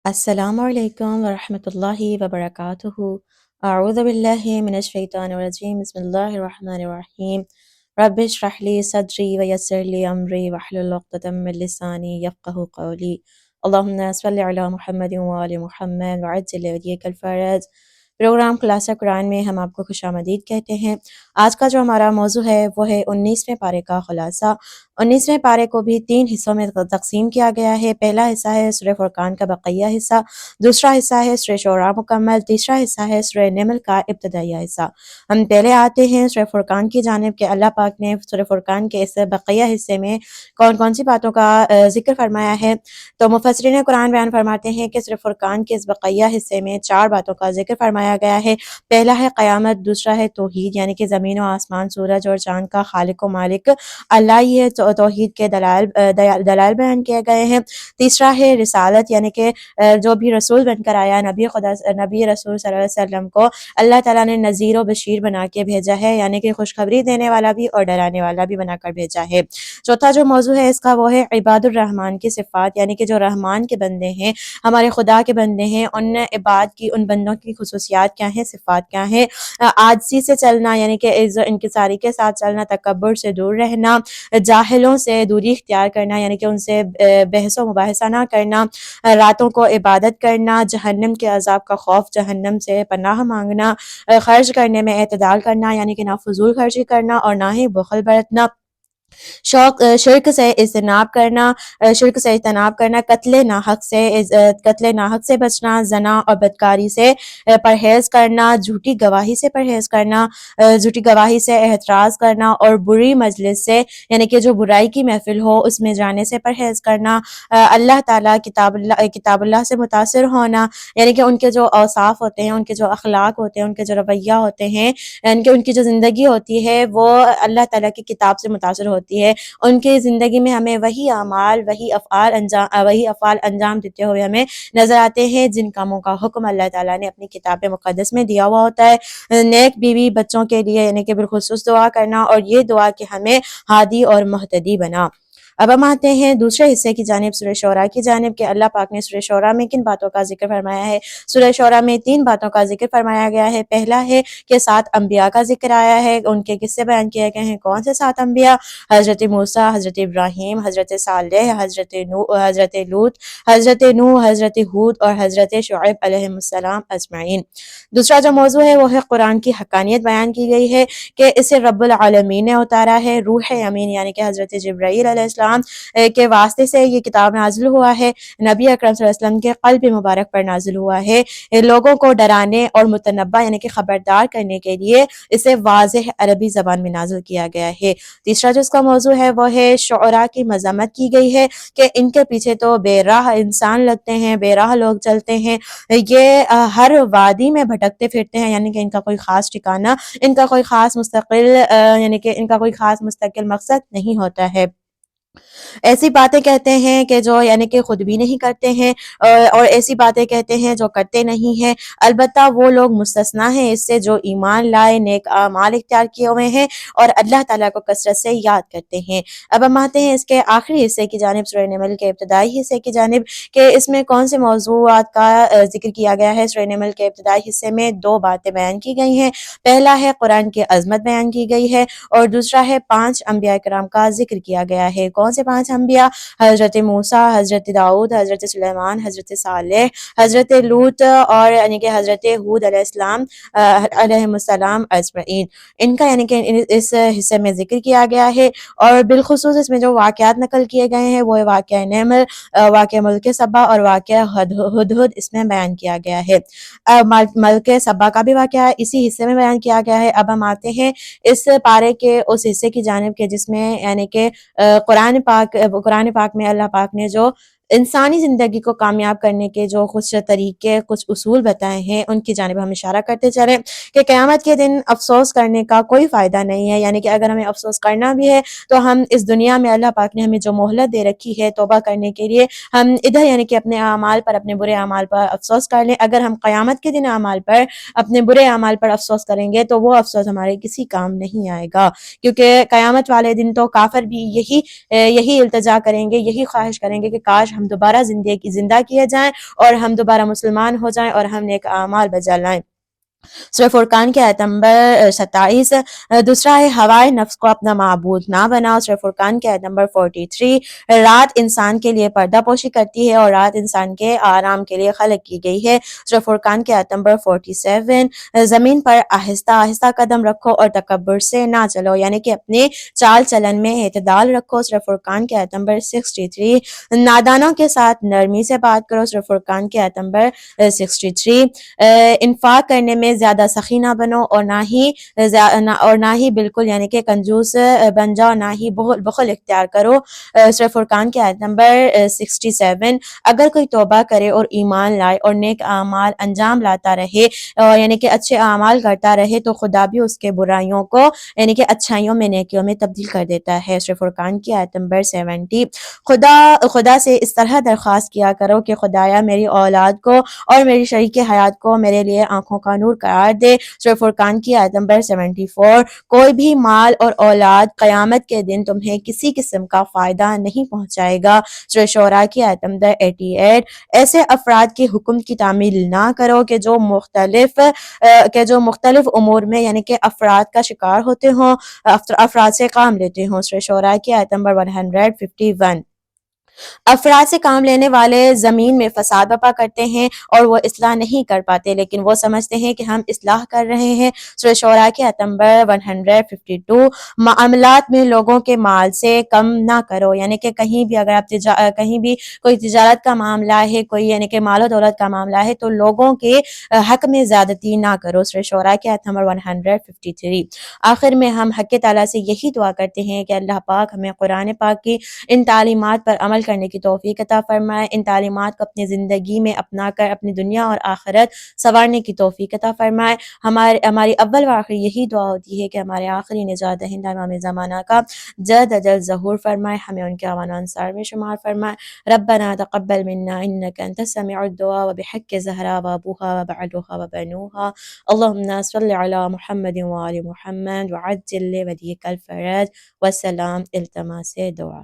السلام علیکم ورحمۃ اللہ وبرکاتہ۔ اعوذ باللہ من الشیطان الرجیم، بسم اللہ الرحمن الرحیم۔ رب اشرح لی صدری ویسر لی امری واحلل عقدۃ من لسانی یفقہوا قولی۔ اللہم صل علی محمد وآل محمد وعجل وجیک الفرج۔ پروگرام خلاصہ قرآن میں ہم آپ کو خوش آمدید کہتے ہیں۔ آج کا جو ہمارا موضوع ہے وہ ہے 19ویں پارے کا خلاصہ۔ 19ویں پارے کو بھی 3 حصوں میں تقسیم کیا گیا ہے۔ پہلا حصہ ہے سورہ فرقان کا بقیہ حصہ، دوسرا حصہ ہے سورہ شعراء مکمل، تیسرا حصہ ہے سورہ نمل کا ابتدائیہ حصہ۔ ہم پہلے آتے ہیں سورہ فرقان کی جانب کہ اللہ پاک نے سورہ فرقان کے اس بقیہ حصے میں کون کون سی باتوں کا ذکر فرمایا ہے۔ تو مفسرین قرآن بیان فرماتے ہیں کہ سورہ فرقان کے اس بقیہ حصے میں 4 باتوں کا ذکر فرمایا گیا ہے۔ پہلا ہے قیامت، دوسرا ہے توحید یعنی کہ زمین و آسمان، سورج اور چاند کا خالق و مالک اللہ ہی ہے، توحید کے دلائل بیان کیے گئے ہیں۔ تیسرا ہے رسالت یعنی کہ جو بھی رسول بن کر آیا، نبی رسول صلی اللہ علیہ وسلم کو اللہ تعالیٰ نے نذیر و بشیر بنا کے بھیجا ہے، یعنی کہ خوشخبری دینے والا بھی اور ڈرانے والا بھی بنا کر بھیجا ہے۔ چوتھا جو موضوع ہے اس کا وہ ہے عباد الرحمن کی صفات، یعنی کہ جو رحمان کے بندے ہیں، ہمارے خدا کے بندے ہیں، ان بندوں کی خصوصیات کیا ہیں، صفات کیا ہیں۔ عاجزی سے چلنا یعنی کہ انکساری کے ساتھ چلنا، تکبر سے دور رہنا، جاہلوں سے دوری اختیار کرنا یعنی کہ ان سے بحث و مباحثہ نہ کرنا، راتوں کو عبادت کرنا، جہنم کے عذاب کا خوف، جہنم سے پناہ مانگنا، خرچ کرنے میں اعتدال کرنا یعنی کہ نہ فضول خرچی کرنا اور نہ ہی بخل برتنا، شرک سے اجتناب کرنا، قتل ناحق سے بچنا، زنا اور بدکاری سے پرہیز کرنا، جھوٹی گواہی سے پرہیز کرنا، جھوٹی گواہی سے احتراز کرنا اور بری مجلس سے یعنی کہ جو برائی کی محفل ہو اس میں جانے سے پرہیز کرنا، اللہ تعالیٰ کتاب اللہ سے متاثر ہونا یعنی کہ ان کے جو اوصاف ہوتے ہیں، ان کے جو اخلاق ہوتے ہیں، ان کے جو رویہ ہوتے ہیں، یعنی کہ ان کی جو زندگی ہوتی ہے وہ اللہ تعالیٰ کی کتاب سے متاثر ہوتی ہے۔ ان کی زندگی میں ہمیں وہی اعمال، وہی افعال انجام دیتے ہوئے ہمیں نظر آتے ہیں جن کاموں کا حکم اللہ تعالیٰ نے اپنی کتاب مقدس میں دیا ہوا ہوتا ہے۔ نیک بیوی بچوں کے لیے یعنی کہ بالخصوص دعا کرنا اور یہ دعا کہ ہمیں ہادی اور مہتدی بنا۔ اب ہم آتے ہیں دوسرے حصے کی جانب، سورہ شعراء کی جانب کہ اللہ پاک نے سورہ شعراء میں کن باتوں کا ذکر فرمایا ہے۔ سورہ شعراء میں 3 باتوں کا ذکر فرمایا گیا ہے۔ پہلا ہے کہ 7 انبیاء کا ذکر آیا ہے، ان کے قصے بیان کیے گئے ہیں۔ کون سے 7 انبیاء؟ حضرت موسیٰ، حضرت ابراہیم، حضرت صالح، حضرت لوط، حضرت نوح، حضرت ہود اور حضرت شعیب علیہ السلام اجمعین۔ دوسرا جو موضوع ہے وہ ہے قرآن کی حقانیت بیان کی گئی ہے کہ اسے رب العالمین نے اتارا ہے، روح امین یعنی کہ حضرت جبرائیل علیہ السلام کے واسطے سے یہ کتاب نازل ہوا ہے، نبی اکرم صلی اللہ علیہ وسلم کے قلب مبارک پر نازل ہوا ہے، لوگوں کو ڈرانے اور متنبہ یعنی کہ خبردار کرنے کے لیے اسے واضح عربی زبان میں نازل کیا گیا ہے۔ تیسرا جو اس کا موضوع ہے وہ ہے شعراء کی مذمت کی گئی ہے کہ ان کے پیچھے تو بے راہ انسان لگتے ہیں، بے راہ لوگ چلتے ہیں، یہ ہر وادی میں بھٹکتے پھرتے ہیں یعنی کہ ان کا کوئی خاص ٹھکانہ، ان کا کوئی خاص مستقل مقصد نہیں ہوتا ہے۔ ایسی باتیں کہتے ہیں کہ جو یعنی کہ خود بھی نہیں کرتے ہیں، اور ایسی باتیں کہتے ہیں جو کرتے نہیں ہیں، البتہ وہ لوگ مستثنا ہیں اس سے جو ایمان لائے، نیک اعمال اختیار کیے ہوئے ہیں اور اللہ تعالیٰ کو کثرت سے یاد کرتے ہیں۔ اب ہم آتے ہیں اس کے آخری حصے کی جانب، سورہ نمل کے ابتدائی حصے کی جانب کہ اس میں کون سے موضوعات کا ذکر کیا گیا ہے۔ سورہ نمل کے ابتدائی حصے میں 2 باتیں بیان کی گئی ہیں۔ پہلا ہے قرآن کی عظمت بیان کی گئی ہے اور دوسرا ہے 5 انبیاء کرام کا ذکر کیا گیا ہے۔ کون سے 5 انبیاء؟ حضرت موسیٰ، حضرت داؤد، حضرت سلیمان، حضرت صالح، حضرت لوط اور یعنی کہ حضرت ہود علیہ السلام اجمعین۔ ان کا یعنی کہ اس حصے میں ذکر کیا گیا ہے اور بالخصوص اس میں جو واقعات نقل کیے گئے ہیں وہ واقعہ نمل، واقعہ ملک سبا اور واقعہ ہدہد اس میں بیان کیا گیا ہے۔ ملک سبا کا بھی واقعہ اسی حصے میں بیان کیا گیا ہے۔ اب ہم آتے ہیں اس پارے کے اس حصے کی جانب کے جس میں یعنی کہ قرآن پاک میں اللہ پاک نے جو انسانی زندگی کو کامیاب کرنے کے جو کچھ طریقے، کچھ اصول بتائے ہیں ان کی جانب ہم اشارہ کرتے چلیں کہ قیامت کے دن افسوس کرنے کا کوئی فائدہ نہیں ہے، یعنی کہ اگر ہمیں افسوس کرنا بھی ہے تو ہم اس دنیا میں اللہ پاک نے ہمیں جو مہلت دے رکھی ہے توبہ کرنے کے لیے، ہم ادھر یعنی کہ اپنے اعمال پر، اپنے برے اعمال پر افسوس کر لیں۔ اگر ہم قیامت کے دن اپنے برے اعمال پر افسوس کریں گے تو وہ افسوس ہمارے کسی کام نہیں آئے گا، کیونکہ قیامت والے دن تو کافر بھی یہی التجا کریں گے، یہی خواہش کریں گے کہ کاش ہم دوبارہ زندہ کیے جائیں اور ہم دوبارہ مسلمان ہو جائیں اور ہم نیک اعمال بجا لائیں۔ سورہ فرقان کی آیت نمبر 27، دوسرا ہے ہوائے نفس کو اپنا معبود نہ بناؤ۔ سورہ فرقان کی آیت نمبر 43، رات انسان کے لیے پردہ پوشی کرتی ہے اور رات انسان کے آرام کے لیے خلق کی گئی ہے۔ سورہ فرقان کی آیت نمبر 47، زمین پر آہستہ آہستہ قدم رکھو اور تکبر سے نہ چلو، یعنی کہ اپنے چال چلن میں اعتدال رکھو۔ سورہ فرقان کی آیت نمبر 63، نادانوں کے ساتھ نرمی سے بات کرو۔ سورہ فرقان کی آیت نمبر 63، انفاق کرنے میں زیادہ سخی نہ بنو اور نہ ہی بالکل یعنی کہ کنجوس بن جاؤ، نہ ہی بخل اختیار کرو۔ سورہ فرقان کی آیت نمبر 67، اگر کوئی توبہ کرے اور ایمان لائے اور نیک اعمال انجام لاتا رہے یعنی کہ اچھے اعمال کرتا رہے تو خدا بھی اس کے برائیوں کو یعنی کہ اچھائیوں میں نیکیوں میں تبدیل کر دیتا ہے۔ سورہ فرقان کی آیت نمبر 70، خدا سے اس طرح درخواست کیا کرو کہ خدایا میری اولاد کو اور میری شریک حیات کو میرے لیے آنکھوں کا نور قرار دے۔ سورہ فرقان کی آیت نمبر 74، کوئی بھی مال اور اولاد قیامت کے دن تمہیں کسی قسم کا فائدہ نہیں پہنچائے گا۔ سورہ شعراء کی آیت نمبر 88، ایسے افراد کے حکم کی تعمیل نہ کرو کہ جو مختلف امور میں یعنی کہ افراد کا شکار ہوتے ہوں، افراد سے کام لیتے ہوں۔ سورہ شعراء کی آیت نمبر 151، افراد سے کام لینے والے زمین میں فساد برپا کرتے ہیں اور وہ اصلاح نہیں کر پاتے، لیکن وہ سمجھتے ہیں کہ ہم اصلاح کر رہے ہیں۔ سورہ شعراء کی آیت نمبر 152، معاملات میں لوگوں کے مال سے کم نہ کرو، یعنی کہ کہیں بھی اگر آپ کہیں بھی کوئی تجارت کا معاملہ ہے، کوئی یعنی کہ مال و دولت کا معاملہ ہے تو لوگوں کے حق میں زیادتی نہ کرو۔ سورہ شعراء کی آیت نمبر 153۔ آخر میں ہم حق تعالیٰ سے یہی دعا کرتے ہیں کہ اللہ پاک ہمیں قرآن پاک کی ان تعلیمات پر عمل کرنے کی توفیق عطا فرمائے، ان تعلیمات کو اپنی زندگی میں اپنا کر اپنی دنیا اور آخرت سنوارنے کی توفیق عطا فرمائے۔ ہماری اول و آخری یہی دعا ہوتی ہے کہ ہمارے آخری نجات دہندہ امام زمانہ کا جلد از جلد ظہور فرمائے، ہمیں ان کے اعوان و انصار میں شمار فرمائے۔ ربنا تقبل منا انك انت السميع الدعاء وبحق زهراء وابوها وبعلها وبنوها اللهم صل على محمد وآل محمد وعجل لوليك الفرج والسلام، التماس دعا۔